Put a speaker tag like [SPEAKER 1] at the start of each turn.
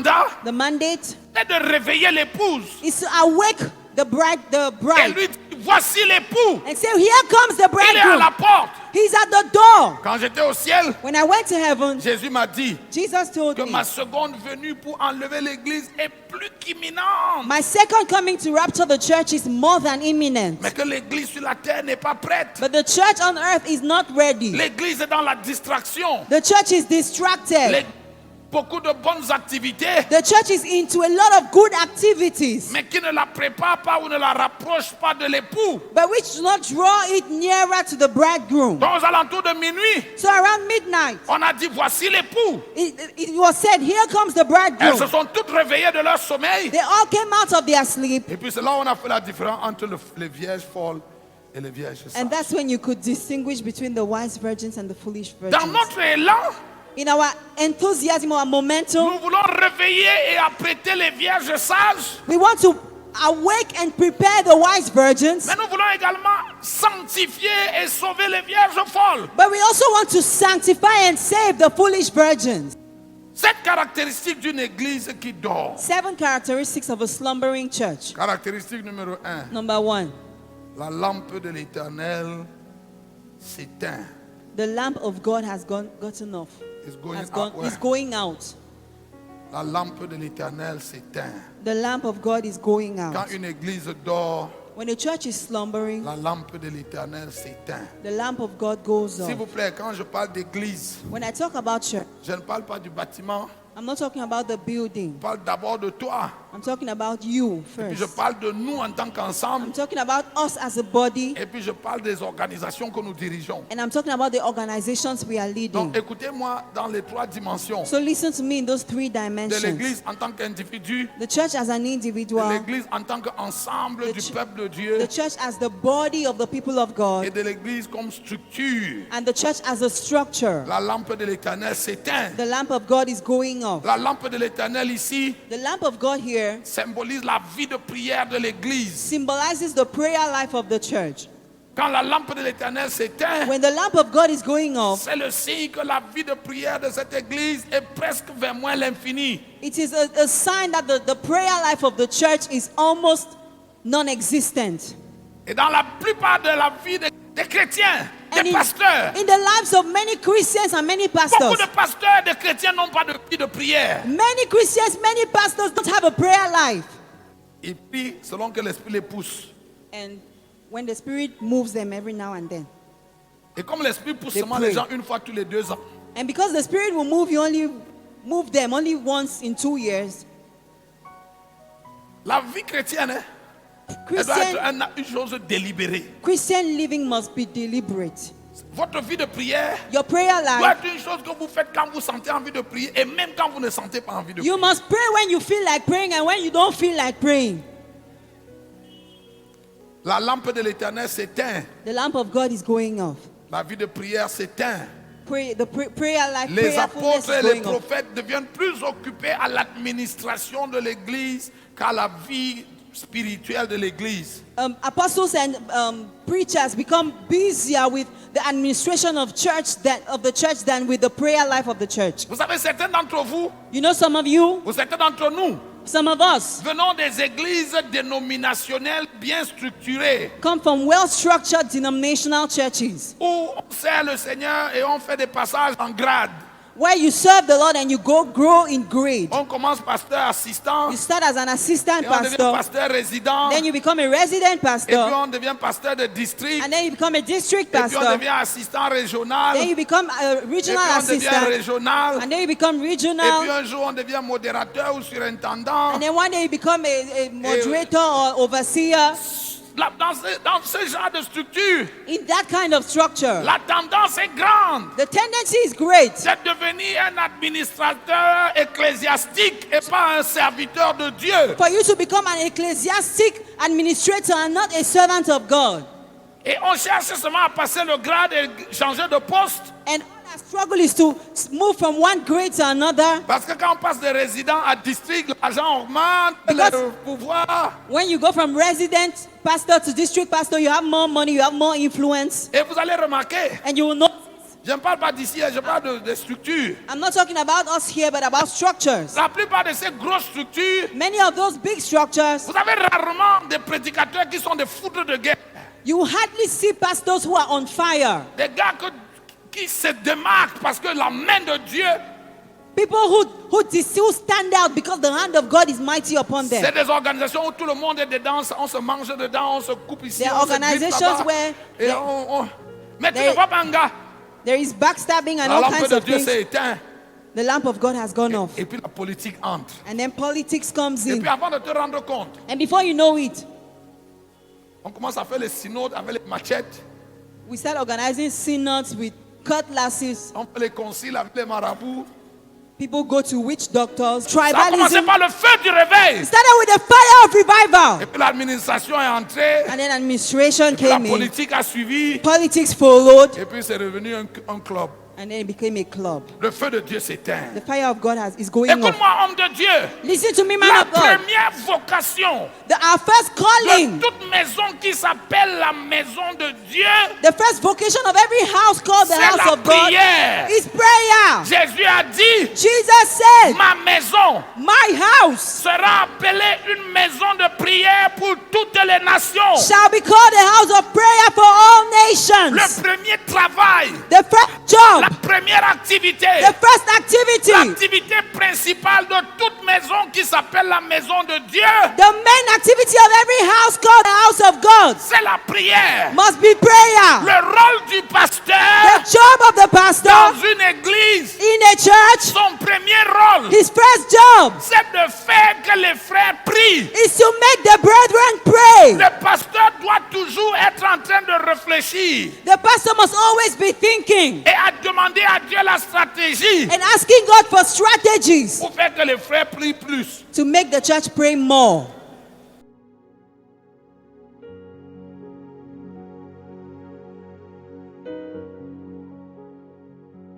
[SPEAKER 1] The mandate
[SPEAKER 2] est de réveiller l'épouse.
[SPEAKER 1] is to awake the bride.
[SPEAKER 2] Et lui dit, voici l'époux.
[SPEAKER 1] And say, here comes the
[SPEAKER 2] Il est à
[SPEAKER 1] bridegroom.
[SPEAKER 2] la porte.
[SPEAKER 1] He's at the door.
[SPEAKER 2] Quand j'étais au ciel,
[SPEAKER 1] When I went to heaven,
[SPEAKER 2] Jésus m'a dit
[SPEAKER 1] Jesus told
[SPEAKER 2] que
[SPEAKER 1] me,
[SPEAKER 2] ma seconde venue pour enlever l'église est plus qu'imminente.
[SPEAKER 1] my second coming to rapture the church is more than imminent.
[SPEAKER 2] Mais que l'église sur la terre n'est pas prête.
[SPEAKER 1] But the church on earth is not ready.
[SPEAKER 2] L'église est dans la distraction.
[SPEAKER 1] The church is distracted.
[SPEAKER 2] Beaucoup de bonnes activités,
[SPEAKER 1] The church is into a lot of good activities,
[SPEAKER 2] mais qui ne la préparent pas ou ne la rapprochent pas de l'époux.
[SPEAKER 1] but which do not draw it nearer to the bridegroom.
[SPEAKER 2] Donc, aux alentours de minuit,
[SPEAKER 1] So around midnight,
[SPEAKER 2] on a dit, voici l'époux.
[SPEAKER 1] it was said, here comes the
[SPEAKER 2] Elles
[SPEAKER 1] bridegroom.
[SPEAKER 2] se sont toutes réveillées de leur sommeil.
[SPEAKER 1] They all came out of their sleep.
[SPEAKER 2] Et puis c'est là où on a fait la différence entre les vierges folles et les vierges sages.
[SPEAKER 1] And that's when you could distinguish between the wise virgins and the foolish
[SPEAKER 2] Dans
[SPEAKER 1] virgins.
[SPEAKER 2] notre élan,
[SPEAKER 1] In our enthusiasm, our momentum,
[SPEAKER 2] nous voulons réveiller et apprêter les vierges sages.
[SPEAKER 1] we want to awake and prepare the wise virgins,
[SPEAKER 2] Mais nous voulons également sanctifier et sauver les vierges folles.
[SPEAKER 1] but we also want to sanctify and save the foolish virgins.
[SPEAKER 2] Cette caractéristique d'une église qui dort.
[SPEAKER 1] 7 characteristics of a slumbering church.
[SPEAKER 2] Caractéristique numéro 1.
[SPEAKER 1] Number 1,
[SPEAKER 2] La lampe de l'Éternel s'éteint.
[SPEAKER 1] the lamp of God has gotten off.
[SPEAKER 2] It's going
[SPEAKER 1] Has
[SPEAKER 2] out.
[SPEAKER 1] gone, is going out.
[SPEAKER 2] La lampe de l'Éternel s'éteint.
[SPEAKER 1] The lamp of God is going
[SPEAKER 2] Quand
[SPEAKER 1] out.
[SPEAKER 2] une église dort,
[SPEAKER 1] When a church is slumbering,
[SPEAKER 2] la lampe de l'Éternel s'éteint.
[SPEAKER 1] the lamp of God goes
[SPEAKER 2] S'il vous
[SPEAKER 1] off.
[SPEAKER 2] plaît, quand je parle d'église,
[SPEAKER 1] When I talk about church,
[SPEAKER 2] je ne parle pas du bâtiment,
[SPEAKER 1] I'm not talking about the building.
[SPEAKER 2] je parle d'abord de toi.
[SPEAKER 1] I'm talking about you
[SPEAKER 2] Puis je
[SPEAKER 1] first.
[SPEAKER 2] parle de nous en tant qu'ensemble.
[SPEAKER 1] I'm talking about us as a body,
[SPEAKER 2] Et puis je parle des organisations que nous dirigeons.
[SPEAKER 1] and I'm talking about the organizations we are leading.
[SPEAKER 2] Donc écoutez-moi dans les 3 dimensions.
[SPEAKER 1] So listen to me in those 3
[SPEAKER 2] De
[SPEAKER 1] dimensions.
[SPEAKER 2] l'église en tant qu'individu,
[SPEAKER 1] The church as an
[SPEAKER 2] de
[SPEAKER 1] individual,
[SPEAKER 2] l'église en tant qu'ensemble du peuple de Dieu,
[SPEAKER 1] the church as the body of the people of
[SPEAKER 2] et
[SPEAKER 1] God,
[SPEAKER 2] de l'église comme structure.
[SPEAKER 1] and the church as a structure.
[SPEAKER 2] La lampe de l'Éternel s'éteint.
[SPEAKER 1] The lamp of God is going off.
[SPEAKER 2] La lampe de l'Éternel ici
[SPEAKER 1] The lamp of God here
[SPEAKER 2] symbolise la vie de prière de l'église.
[SPEAKER 1] symbolizes the prayer life of the church.
[SPEAKER 2] Quand la lampe de l'Éternel s'éteint,
[SPEAKER 1] When the lamp of God is going off,
[SPEAKER 2] c'est le signe que la vie de prière de cette église est presque vers moins l'infini.
[SPEAKER 1] it is a sign that the prayer life of the church is almost non-existent.
[SPEAKER 2] Et dans la plupart de la vie des chrétiens,
[SPEAKER 1] And
[SPEAKER 2] des pasteurs,
[SPEAKER 1] in the lives of many Christians and many
[SPEAKER 2] beaucoup
[SPEAKER 1] pastors,
[SPEAKER 2] de pasteurs et de chrétiens n'ont pas de vie de prière.
[SPEAKER 1] many Christians, many pastors don't have a prayer life.
[SPEAKER 2] Ils prient selon que l'Esprit les pousse.
[SPEAKER 1] And when the Spirit moves them every now and then.
[SPEAKER 2] Et comme l'Esprit pousse
[SPEAKER 1] They
[SPEAKER 2] seulement
[SPEAKER 1] pray.
[SPEAKER 2] les gens une fois tous les 2 ans,
[SPEAKER 1] And because the Spirit will move them only once in 2 years,
[SPEAKER 2] la vie chrétienne, elle doit être une chose délibérée.
[SPEAKER 1] Christian living must be deliberate.
[SPEAKER 2] Votre vie de prière
[SPEAKER 1] Your prayer
[SPEAKER 2] doit
[SPEAKER 1] life,
[SPEAKER 2] être une chose que vous faites quand vous sentez envie de prier et même quand vous ne sentez pas envie de prier.
[SPEAKER 1] you must pray when you feel like praying and when you don't feel like praying.
[SPEAKER 2] La lampe de l'Éternel s'éteint.
[SPEAKER 1] The lamp of God is going off.
[SPEAKER 2] La vie de prière s'éteint.
[SPEAKER 1] Prayer life,
[SPEAKER 2] Les
[SPEAKER 1] prayerfulness
[SPEAKER 2] apôtres et
[SPEAKER 1] is
[SPEAKER 2] les
[SPEAKER 1] going off.
[SPEAKER 2] prophètes deviennent plus occupés à l'administration de l'Église qu'à la vie spirituelle de l'Église.
[SPEAKER 1] Apostles and preachers become busier with the administration of the church than with the prayer life of the church.
[SPEAKER 2] Vous savez, certains d'entre vous,
[SPEAKER 1] You know, some of you,
[SPEAKER 2] ou certains d'entre nous,
[SPEAKER 1] some of us,
[SPEAKER 2] venons des églises dénominationnelles bien structurées,
[SPEAKER 1] come from well-structured denominational churches
[SPEAKER 2] où on sert le Seigneur et on fait des passages en grade.
[SPEAKER 1] where you serve the Lord and you grow in grade.
[SPEAKER 2] On commence pasteur assistant,
[SPEAKER 1] You start as an assistant
[SPEAKER 2] et on devient
[SPEAKER 1] pastor,
[SPEAKER 2] pasteur résident,
[SPEAKER 1] then you become a resident
[SPEAKER 2] et puis
[SPEAKER 1] pastor,
[SPEAKER 2] on devient pasteur de district,
[SPEAKER 1] and then you become a district
[SPEAKER 2] et puis on
[SPEAKER 1] pastor,
[SPEAKER 2] devient assistant régional,
[SPEAKER 1] then you become a
[SPEAKER 2] et puis
[SPEAKER 1] regional
[SPEAKER 2] on devient
[SPEAKER 1] assistant,
[SPEAKER 2] régional,
[SPEAKER 1] and then you become
[SPEAKER 2] et puis
[SPEAKER 1] regional,
[SPEAKER 2] un jour on devient modérateur ou surintendant.
[SPEAKER 1] and then one day you become a moderator or overseer.
[SPEAKER 2] Dans ce genre de structure,
[SPEAKER 1] In that kind of structure,
[SPEAKER 2] la tendance est grande
[SPEAKER 1] the tendency is great
[SPEAKER 2] de devenir un administrateur ecclésiastique et pas un serviteur de Dieu.
[SPEAKER 1] for you to become an ecclesiastic administrator and not a servant of God.
[SPEAKER 2] Et on cherche seulement à passer le grade et changer de poste.
[SPEAKER 1] And all our struggle is to move from one grade to another.
[SPEAKER 2] Parce que quand on passe de résident à district, l'argent augmente,
[SPEAKER 1] Because-
[SPEAKER 2] le pouvoir.
[SPEAKER 1] When you go from resident pastor to district pastor, you have more money, you have more influence.
[SPEAKER 2] Et vous allez remarquer,
[SPEAKER 1] And you will know
[SPEAKER 2] Je ne parle pas d'ici, je parle de structures.
[SPEAKER 1] I'm not talking about us here, but about structures.
[SPEAKER 2] La plupart de ces grosses structures,
[SPEAKER 1] Many of those big structures,
[SPEAKER 2] vous avez rarement des prédicateurs qui sont des foudres de guerre.
[SPEAKER 1] you hardly see pastors who are on fire.
[SPEAKER 2] Des gars qui se démarquent parce que la main de Dieu,
[SPEAKER 1] People who stand out because the hand of God is mighty upon them.
[SPEAKER 2] c'est des organisations où tout le monde est dedans, on se mange dedans, on se coupe ici,
[SPEAKER 1] There are
[SPEAKER 2] on se glisse
[SPEAKER 1] organizations
[SPEAKER 2] là-bas,
[SPEAKER 1] where
[SPEAKER 2] et mais tu ne vois pas un gars.
[SPEAKER 1] there is backstabbing and
[SPEAKER 2] La
[SPEAKER 1] all
[SPEAKER 2] lampe
[SPEAKER 1] kinds
[SPEAKER 2] de
[SPEAKER 1] of
[SPEAKER 2] Dieu
[SPEAKER 1] things.
[SPEAKER 2] s'est éteinte.
[SPEAKER 1] The lamp of God has gone off.
[SPEAKER 2] Et puis la politique entre.
[SPEAKER 1] And then politics comes
[SPEAKER 2] Et
[SPEAKER 1] in.
[SPEAKER 2] puis avant de te rendre compte,
[SPEAKER 1] And before you know it,
[SPEAKER 2] on commence à faire les synodes avec les machettes.
[SPEAKER 1] we start organizing synods with cutlasses.
[SPEAKER 2] On fait les conciles avec les marabouts.
[SPEAKER 1] People go to witch doctors.
[SPEAKER 2] Ça a commencé
[SPEAKER 1] Tribalism.
[SPEAKER 2] par le feu du réveil.
[SPEAKER 1] It started with the fire of
[SPEAKER 2] Et
[SPEAKER 1] revival.
[SPEAKER 2] puis l'administration est entrée.
[SPEAKER 1] And then administration
[SPEAKER 2] La
[SPEAKER 1] came in.
[SPEAKER 2] politique a suivi.
[SPEAKER 1] Politics followed.
[SPEAKER 2] Et puis c'est revenu un club.
[SPEAKER 1] And then it became a club.
[SPEAKER 2] Le feu de Dieu s'éteint.
[SPEAKER 1] The fire of God is going off.
[SPEAKER 2] Écoute-moi, homme de Dieu.
[SPEAKER 1] Listen to me, man
[SPEAKER 2] La
[SPEAKER 1] of God.
[SPEAKER 2] première vocation
[SPEAKER 1] Our first
[SPEAKER 2] de
[SPEAKER 1] calling,
[SPEAKER 2] toute maison qui s'appelle la maison de Dieu,
[SPEAKER 1] the first vocation of every house called the
[SPEAKER 2] c'est
[SPEAKER 1] house
[SPEAKER 2] la
[SPEAKER 1] of God
[SPEAKER 2] prière.
[SPEAKER 1] is prayer.
[SPEAKER 2] Jésus a dit,
[SPEAKER 1] Jesus said,
[SPEAKER 2] ma maison
[SPEAKER 1] my house
[SPEAKER 2] sera appelée une maison de prière pour toutes les nations.
[SPEAKER 1] shall be called a house of prayer for all nations.
[SPEAKER 2] Le premier travail,
[SPEAKER 1] The first job,
[SPEAKER 2] la première activité,
[SPEAKER 1] the first activity,
[SPEAKER 2] l'activité principale de toute maison qui s'appelle la maison de Dieu,
[SPEAKER 1] the main activity of every house called the house of God
[SPEAKER 2] c'est la prière.
[SPEAKER 1] must be prayer.
[SPEAKER 2] Le rôle du pasteur
[SPEAKER 1] The job of the pastor
[SPEAKER 2] dans une église,
[SPEAKER 1] in a church,
[SPEAKER 2] son premier rôle,
[SPEAKER 1] his first job
[SPEAKER 2] c'est de faire que les frères prient.
[SPEAKER 1] is to make the brethren pray.
[SPEAKER 2] Le pasteur doit toujours être en train de réfléchir
[SPEAKER 1] The pastor must always be thinking
[SPEAKER 2] et à demander à Dieu la stratégie
[SPEAKER 1] and asking God for strategies
[SPEAKER 2] pour faire que les frères prient plus.
[SPEAKER 1] to make the church pray more.